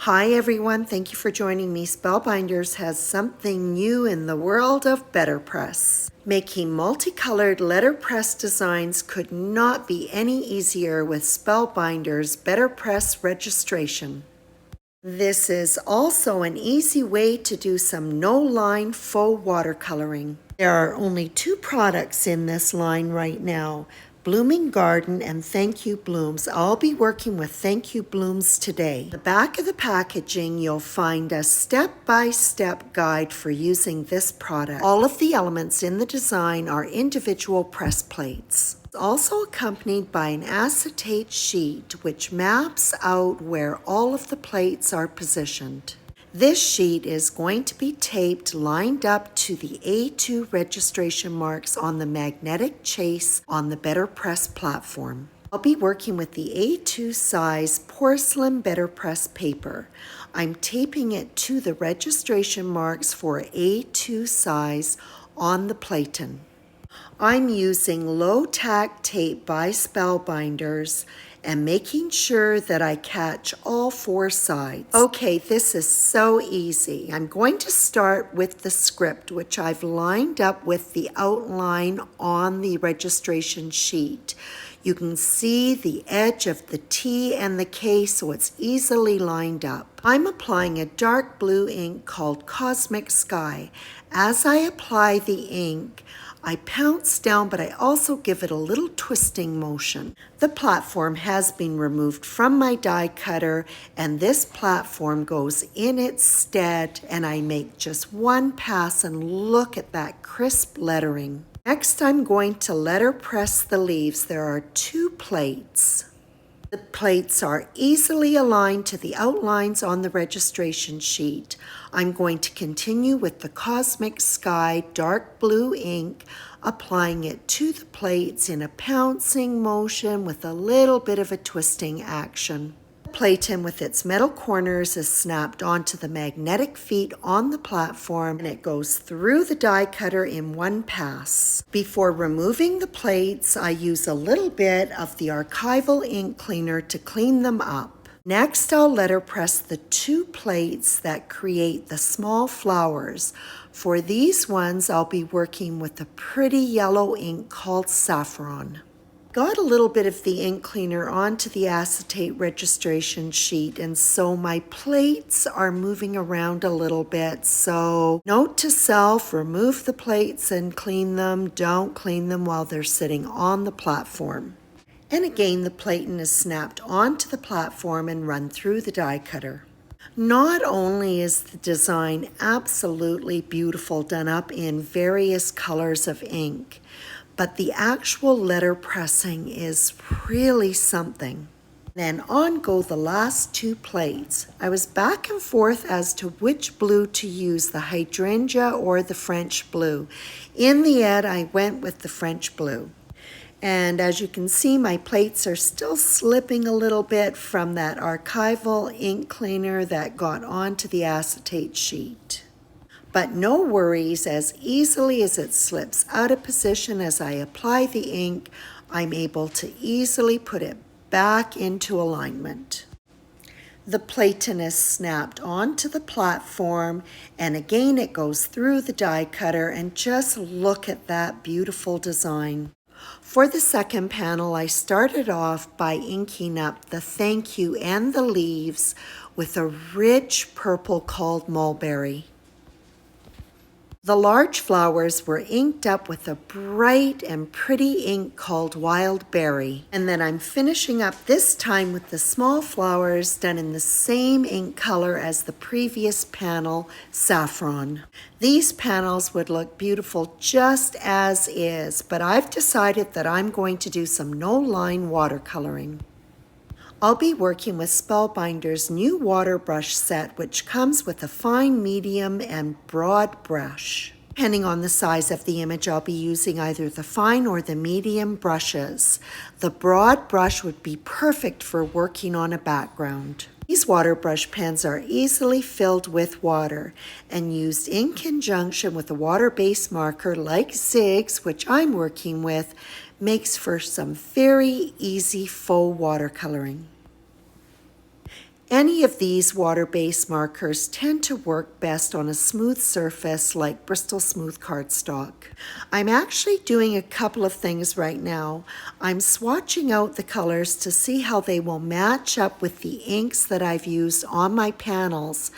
Hi everyone, thank you for joining me. Spellbinders has something new in the world of BetterPress. Making multicolored letterpress designs could not be any easier with Spellbinder's BetterPress registration. This is also an easy way to do some no-line faux watercoloring. There are only two products in this line right now, Blooming Garden and Thank You Blooms. I'll be working with Thank You Blooms today. At the back of the packaging, you'll find a step-by-step guide for using this product. All of the elements in the design are individual press plates. It's also accompanied by an acetate sheet which maps out where all of the plates are positioned. This sheet is going to be taped lined up to the A2 registration marks on the magnetic chase on the BetterPress platform. I'll be working with the A2 size porcelain BetterPress paper. I'm taping it to the registration marks for A2 size on the platen. I'm using low-tack tape by Spellbinders and making sure that I catch all four sides. Okay, this is so easy. I'm going to start with the script, which I've lined up with the outline on the registration sheet. You can see the edge of the T and the K, so it's easily lined up. I'm applying a dark blue ink called Cosmic Sky. As I apply the ink, I pounce down, but I also give it a little twisting motion. The platform has been removed from my die cutter, and this platform goes in its stead, and I make just one pass, and look at that crisp lettering. Next, I'm going to letterpress the leaves. There are two plates. The plates are easily aligned to the outlines on the registration sheet. I'm going to continue with the Cosmic Sky dark blue ink, applying it to the plates in a pouncing motion with a little bit of a twisting action. The platen with its metal corners is snapped onto the magnetic feet on the platform, and it goes through the die cutter in one pass. Before removing the plates, I use a little bit of the archival ink cleaner to clean them up. Next, I'll letterpress the two plates that create the small flowers. For these ones, I'll be working with a pretty yellow ink called Saffron. Got a little bit of the ink cleaner onto the acetate registration sheet, and so my plates are moving around a little bit. So note to self, remove the plates and clean them. Don't clean them while they're sitting on the platform. And again, the platen is snapped onto the platform and run through the die cutter. Not only is the design absolutely beautiful, done up in various colors of ink, but the actual letter pressing is really something. Then on go the last two plates. I was back and forth as to which blue to use, the hydrangea or the French blue. In the end, I went with the French blue. And as you can see, my plates are still slipping a little bit from that archival ink cleaner that got onto the acetate sheet. But no worries, as easily as it slips out of position as I apply the ink, I'm able to easily put it back into alignment. The platen is snapped onto the platform, and again it goes through the die cutter, and just look at that beautiful design. For the second panel, I started off by inking up the thank you and the leaves with a rich purple called mulberry. The large flowers were inked up with a bright and pretty ink called Wild Berry. And then I'm finishing up this time with the small flowers done in the same ink color as the previous panel, Saffron. These panels would look beautiful just as is, but I've decided that I'm going to do some no-line watercoloring. I'll be working with Spellbinder's new water brush set, which comes with a fine, medium, and broad brush. Depending on the size of the image, I'll be using either the fine or the medium brushes. The broad brush would be perfect for working on a background. These water brush pens are easily filled with water and used in conjunction with a water-based marker like Ziggs, which I'm working with, makes for some very easy faux watercoloring. Any of these water-based markers tend to work best on a smooth surface like Bristol Smooth cardstock. I'm actually doing a couple of things right now. I'm swatching out the colors to see how they will match up with the inks that I've used on my panels,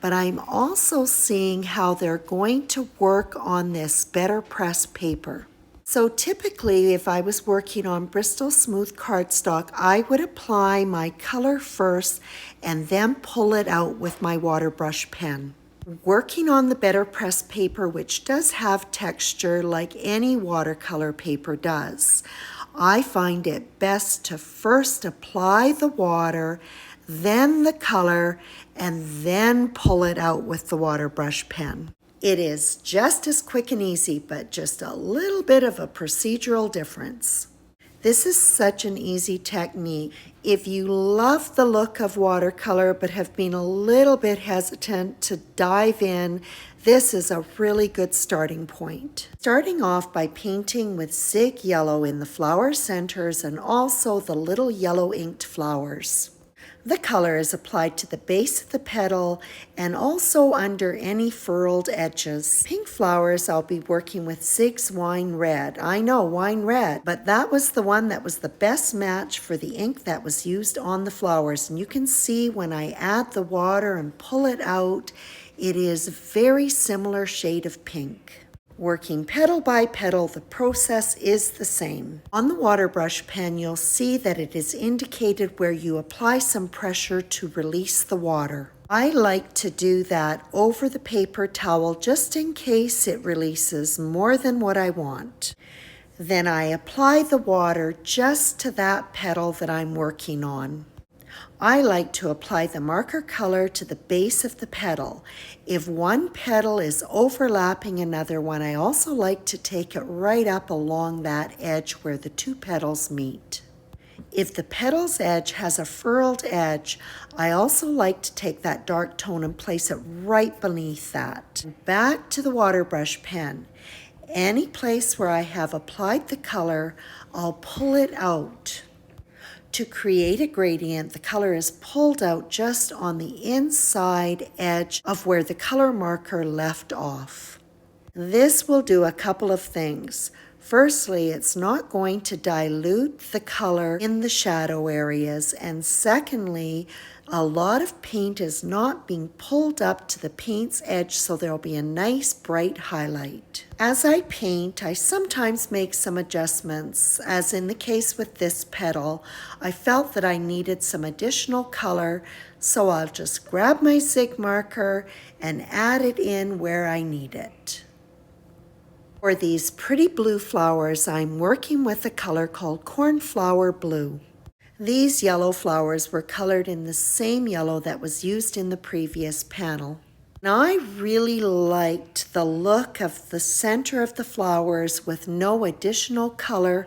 but I'm also seeing how they're going to work on this BetterPress paper. So typically, if I was working on Bristol Smooth cardstock, I would apply my color first and then pull it out with my water brush pen. Working on the BetterPress paper, which does have texture like any watercolor paper does, I find it best to first apply the water, then the color, and then pull it out with the water brush pen. It is just as quick and easy, but just a little bit of a procedural difference. This is such an easy technique. If you love the look of watercolor but have been a little bit hesitant to dive in, this is a really good starting point. Starting off by painting with Zig Yellow in the flower centers and also the little yellow inked flowers. The color is applied to the base of the petal and also under any furled edges. Pink flowers, I'll be working with Zig's Wine Red. I know, Wine Red, but that was the one that was the best match for the ink that was used on the flowers. And you can see when I add the water and pull it out, it is a very similar shade of pink. Working petal by petal, the process is the same. On the water brush pen, you'll see that it is indicated where you apply some pressure to release the water. I like to do that over the paper towel just in case it releases more than what I want. Then I apply the water just to that petal that I'm working on. I like to apply the marker color to the base of the petal. If one petal is overlapping another one, I also like to take it right up along that edge where the two petals meet. If the petal's edge has a furled edge, I also like to take that dark tone and place it right beneath that. Back to the water brush pen. Any place where I have applied the color, I'll pull it out. To create a gradient, the color is pulled out just on the inside edge of where the color marker left off. This will do a couple of things. Firstly, it's not going to dilute the color in the shadow areas, and secondly, a lot of paint is not being pulled up to the paint's edge, so there'll be a nice bright highlight. As I paint, I sometimes make some adjustments. As in the case with this petal, I felt that I needed some additional color, so I'll just grab my Zig marker and add it in where I need it. For these pretty blue flowers, I'm working with a color called Cornflower Blue. These yellow flowers were colored in the same yellow that was used in the previous panel. Now I really liked the look of the center of the flowers with no additional color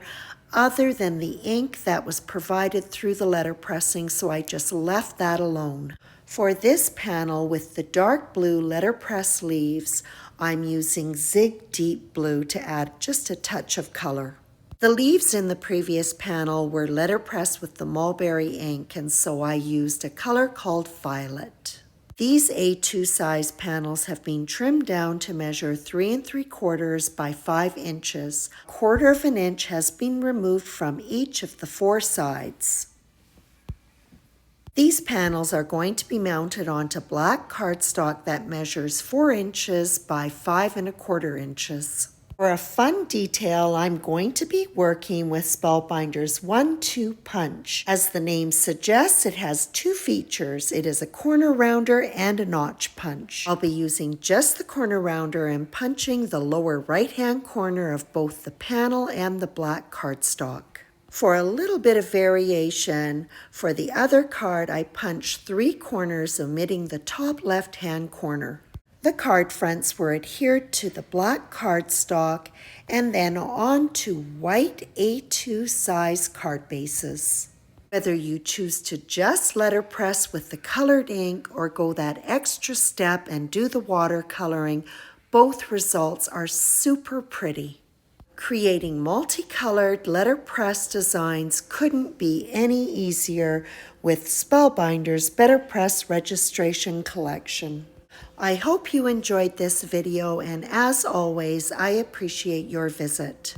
other than the ink that was provided through the letter pressing, so I just left that alone. For this panel with the dark blue letterpress leaves, I'm using Zig Deep Blue to add just a touch of color. The leaves in the previous panel were letterpressed with the mulberry ink, and so I used a color called Violet. These A2 size panels have been trimmed down to measure 3 3/4 by 5 inches. 1/4 of an inch has been removed from each of the 4 sides. These panels are going to be mounted onto black cardstock that measures 4 inches by 5 1/4 inches. For a fun detail, I'm going to be working with Spellbinder's 1-2 punch. As the name suggests, it has 2 features. It is a corner rounder and a notch punch. I'll be using just the corner rounder and punching the lower right-hand corner of both the panel and the black cardstock. For a little bit of variation, for the other card, I punched 3 corners, omitting the top left-hand corner. The card fronts were adhered to the black cardstock and then onto white A2 size card bases. Whether you choose to just letterpress with the colored ink or go that extra step and do the watercoloring, both results are super pretty. Creating multicolored letterpress designs couldn't be any easier with Spellbinder's BetterPress registration collection. I hope you enjoyed this video, and as always, I appreciate your visit.